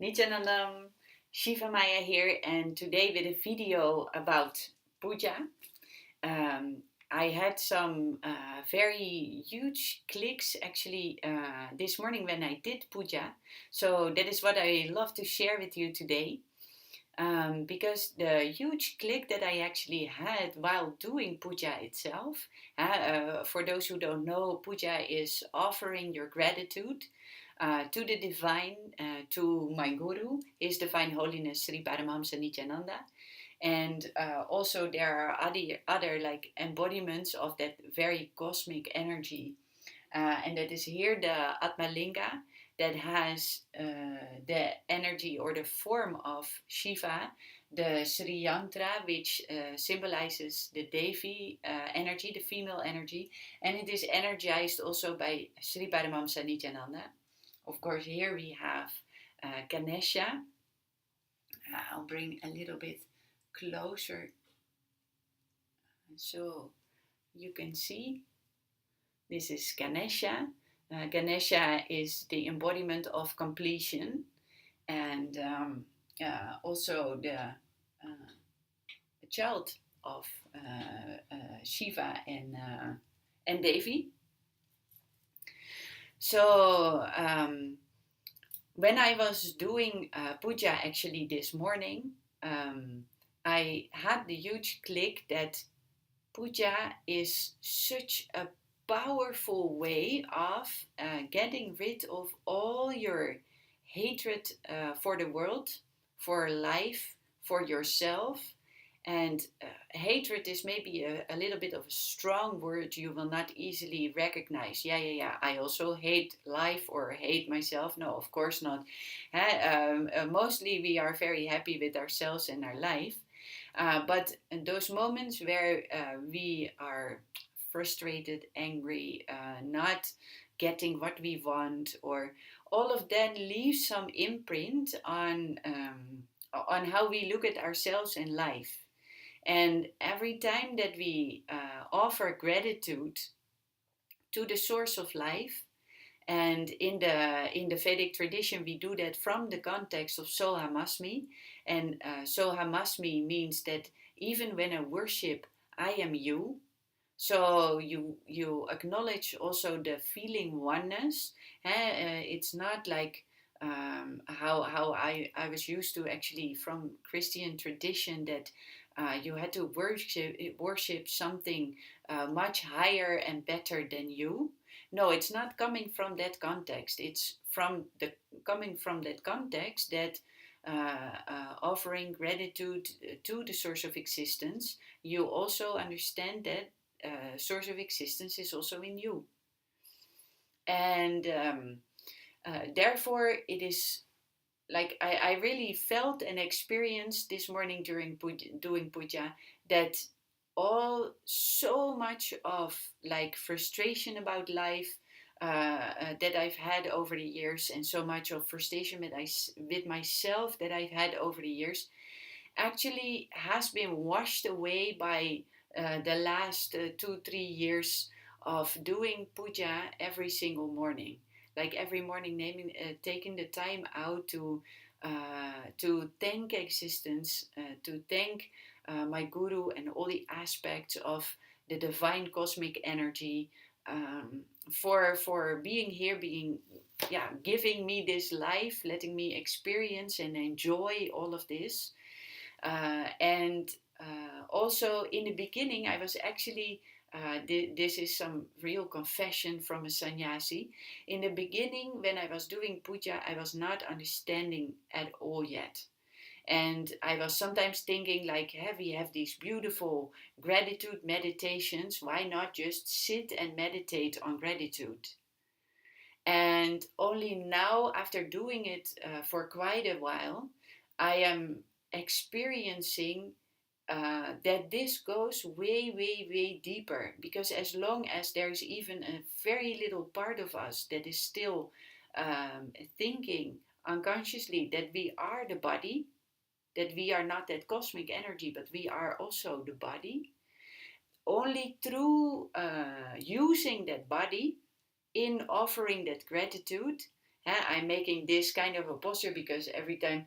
Nityanandam, Shiva Maya here, and today with a video about puja. Um, I had some very huge clicks actually this morning when I did puja. So that is what I love to share with you today. Because the huge click that I actually had while doing puja itself, for those who don't know, puja is offering your gratitude to the divine, to my guru, His Divine Holiness Sri Paramahamsa Nityananda. And also there are other like embodiments of that very cosmic energy, and that is here the Atmalinga that has the energy or the form of Shiva, the Sri Yantra, which symbolizes the Devi energy, the female energy, and it is energized also by Sri Paramahamsa Nityananda. Of course, here we have Ganesha. I'll bring a little bit closer so you can see. This is Ganesha. Ganesha is the embodiment of completion, and also the child of Shiva and Devi. So when I was doing puja actually this morning, I had the huge click that puja is such a powerful way of getting rid of all your hatred for the world, for life, for yourself. And hatred is maybe a little bit of a strong word you will not easily recognize. Yeah. I also hate life or hate myself. No, of course not. Mostly we are very happy with ourselves and our life. But in those moments where we are frustrated, angry, not getting what we want, or all of that leaves some imprint on how we look at ourselves and life. And every time that we offer gratitude to the source of life, and in the Vedic tradition, we do that from the context of Sohamasmi. And Sohamasmi means that even when I worship, I am you. So you acknowledge also the feeling oneness. It's not like how I was used to actually from Christian tradition that you had to worship something much higher and better than you. No, it's not coming from that context. It's coming from that context that offering gratitude to the source of existence, you also understand that source of existence is also in you, and therefore it is like I really felt and experienced this morning during doing puja that all so much of like frustration about life that I've had over the years, and so much of frustration with myself that I've had over the years, actually has been washed away by the last 2-3 years of doing puja every single morning. Like every morning, taking the time out to thank existence, to thank my guru and all the aspects of the divine cosmic energy, for being here, giving me this life, letting me experience and enjoy all of this. And Also in the beginning, I was actually, this is some real confession from a sannyasi. In the beginning, when I was doing puja, I was not understanding at all yet. And I was sometimes thinking like, hey, we have these beautiful gratitude meditations. Why not just sit and meditate on gratitude? And only now, after doing it for quite a while, I am experiencing that this goes way, way, way deeper. Because as long as there's even a very little part of us that is still thinking unconsciously that we are the body, that we are not that cosmic energy, but we are also the body, only through using that body in offering that gratitude, I'm making this kind of a posture because every time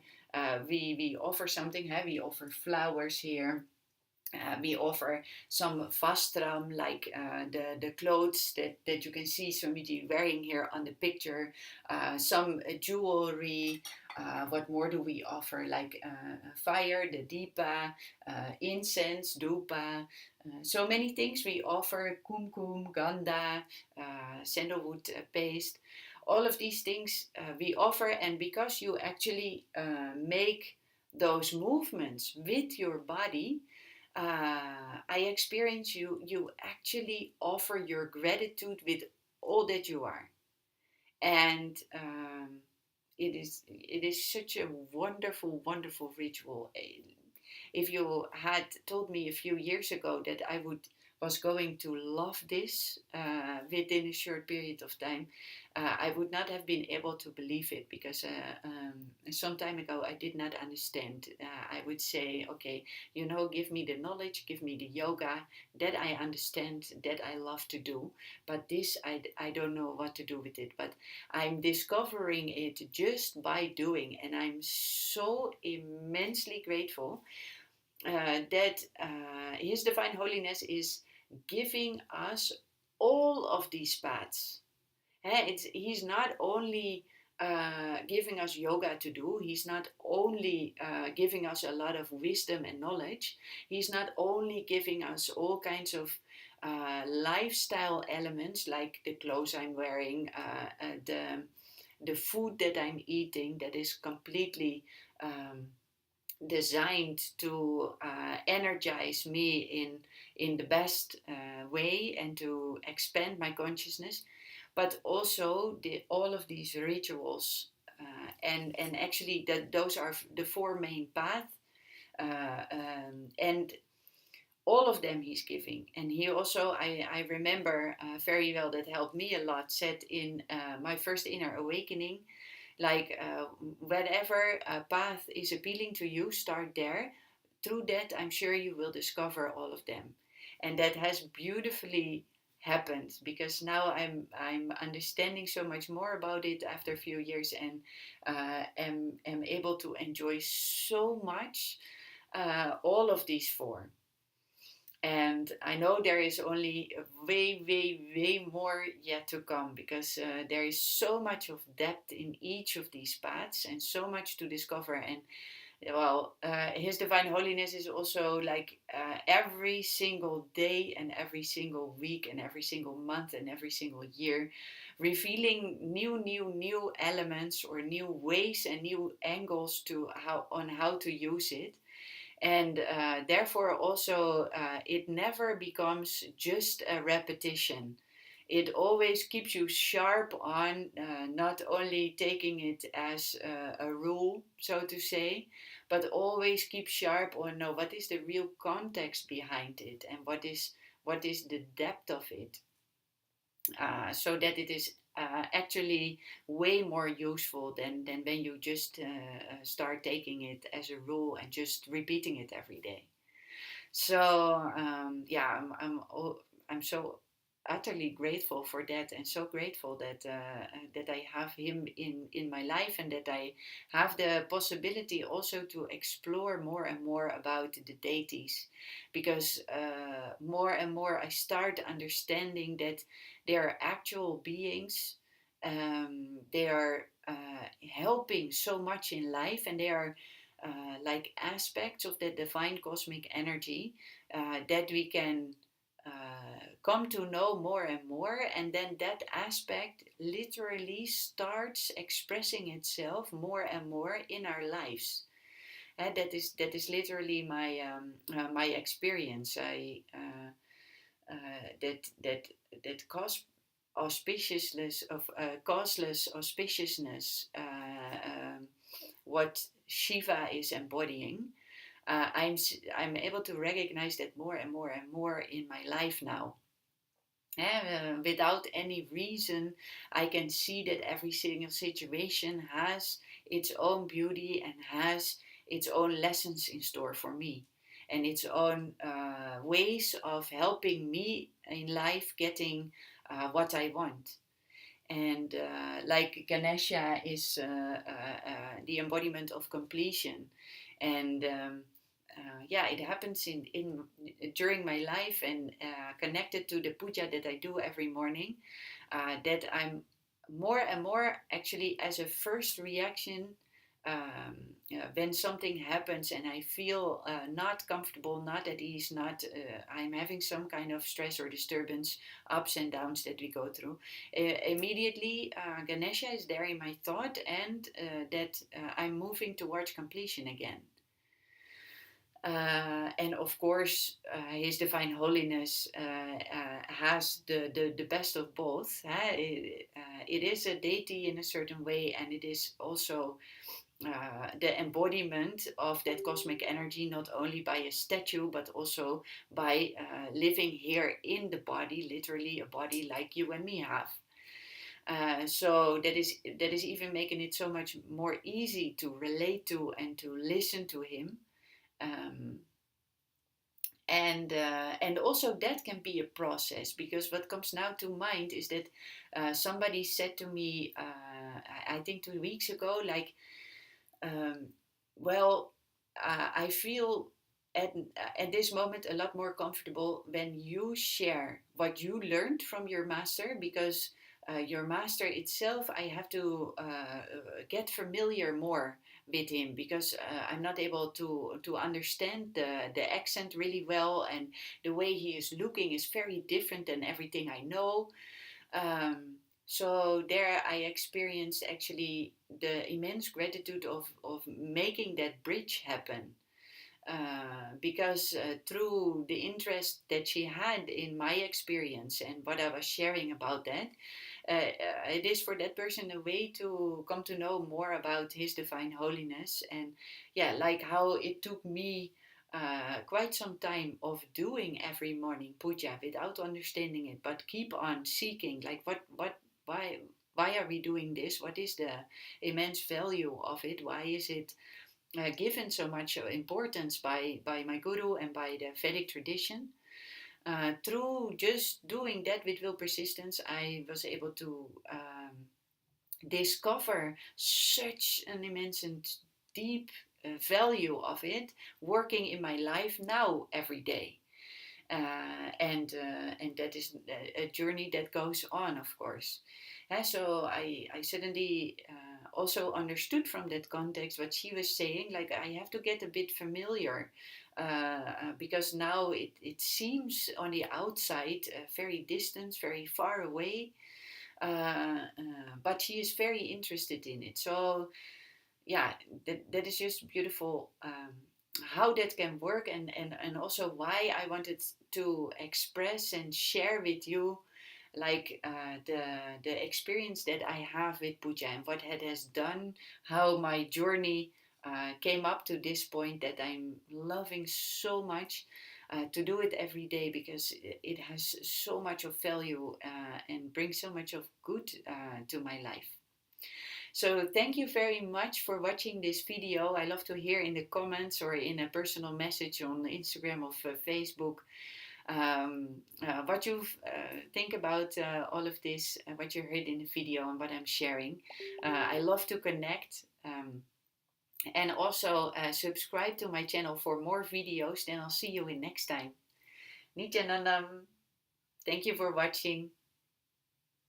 we offer something, we offer flowers here. We offer some vastram, like the clothes that you can see somebody wearing here on the picture, some jewelry. What more do we offer? Like fire, the deepa, incense, dupa. So many things we offer: kumkum, ganda, sandalwood paste. All of these things we offer, and because you actually make those movements with your body, I experience you actually offer your gratitude with all that you are, and it is such a wonderful ritual. If you had told me a few years ago that I was going to love this within a short period of time, I would not have been able to believe it, because some time ago I did not understand. I would say, okay, give me the knowledge, give me the yoga that I understand, that I love to do, but this I don't know what to do with it. But I'm discovering it just by doing, and I'm so immensely grateful that His Divine Holiness is giving us all of these paths. He's not only giving us yoga to do, he's not only giving us a lot of wisdom and knowledge, he's not only giving us all kinds of lifestyle elements, like the clothes I'm wearing, the food that I'm eating that is completely designed to energize me in the best way and to expand my consciousness, but also all of these rituals, and actually those are the four main paths, and all of them he's giving. And he also, I remember very well, that helped me a lot, said in my first inner awakening, like whatever path is appealing to you, start there. Through that, I'm sure you will discover all of them. And that has beautifully happened, because now I'm understanding so much more about it after a few years, and am able to enjoy so much all of these four. And I know there is only way more yet to come, because there is so much of depth in each of these paths and so much to discover. And well, His Divine Holiness is also like every single day and every single week and every single month and every single year, revealing new elements or new ways and new angles to how to use it. And therefore also it never becomes just a repetition. It always keeps you sharp on not only taking it as a rule, so to say, but always keep sharp on, no, what is the real context behind it, and what is the depth of it, so that it is actually way more useful than when you just start taking it as a rule and just repeating it every day. So yeah, I'm so utterly grateful for that, and so grateful that I have him in my life, and that I have the possibility also to explore more and more about the deities, because more and more I start understanding that they are actual beings. They are helping so much in life, and they are like aspects of the divine cosmic energy that we can come to know more and more, and then that aspect literally starts expressing itself more and more in our lives. And that is literally my experience. I that auspiciousness of causeless auspiciousness, what Shiva is embodying. I'm able to recognize that more and more and more in my life now. Without any reason, I can see that every single situation has its own beauty and has its own lessons in store for me, and its own ways of helping me in life getting what I want. And like Ganesha is the embodiment of completion. And yeah, it happens in during my life, and connected to the puja that I do every morning, that I'm more and more actually as a first reaction, when something happens and I feel not comfortable, not at ease, not I'm having some kind of stress or disturbance, ups and downs that we go through. Immediately, Ganesha is there in my thought, and that I'm moving towards completion again. And of course, His Divine Holiness has the best of both. It is a deity in a certain way, and it is also the embodiment of that cosmic energy, not only by a statue, but also by living here in the body, literally a body like you and me have. So that is even making it so much more easy to relate to and to listen to him. Um, and also that can be a process, because what comes now to mind is that somebody said to me, I think 2 weeks ago, like, um, well, I feel at this moment a lot more comfortable when you share what you learned from your master, because your master itself, I have to get familiar more with him, because I'm not able to understand the accent really well, and the way he is looking is very different than everything I know. Um, so there I experienced actually the immense gratitude of making that bridge happen. Because through the interest that she had in my experience and what I was sharing about that, it is for that person a way to come to know more about His Divine Holiness. And yeah, like how it took me quite some time of doing every morning puja without understanding it, but keep on seeking, like why, why are we doing this? What is the immense value of it? Why is it given so much importance by my guru and by the Vedic tradition? Through just doing that with will persistence, I was able to discover such an immense and deep value of it working in my life now every day. And that is a journey that goes on, of course. So I suddenly also understood from that context what she was saying. Like, I have to get a bit familiar, because now it seems on the outside very distant, very far away. But she is very interested in it. So yeah, that is just beautiful, how that can work, and also why I wanted to express and share with you, like, the experience that I have with puja and what it has done, how my journey came up to this point that I'm loving so much to do it every day, because it has so much of value and brings so much of good to my life. So thank you very much for watching this video. I love to hear in the comments or in a personal message on Instagram or Facebook what you think about all of this, what you heard in the video and what I'm sharing. I love to connect. And also subscribe to my channel for more videos. Then I'll see you in next time. Nityanandam. Thank you for watching.